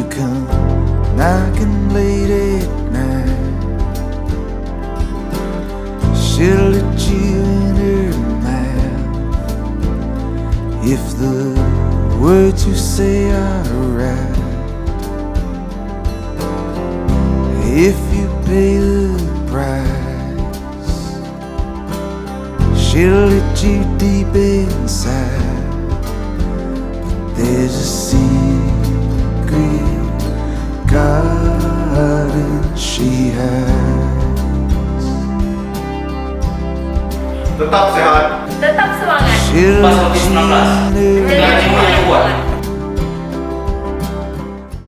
come knocking late at night. She'll let you in her mouth if the words you say are right. If you pay the price, she'll hit you deep inside. But there's a secret garden she hides. Tetap sehat. Tetap semangat. She'll Pas let you COVID-19. in her Jangan cuma buat.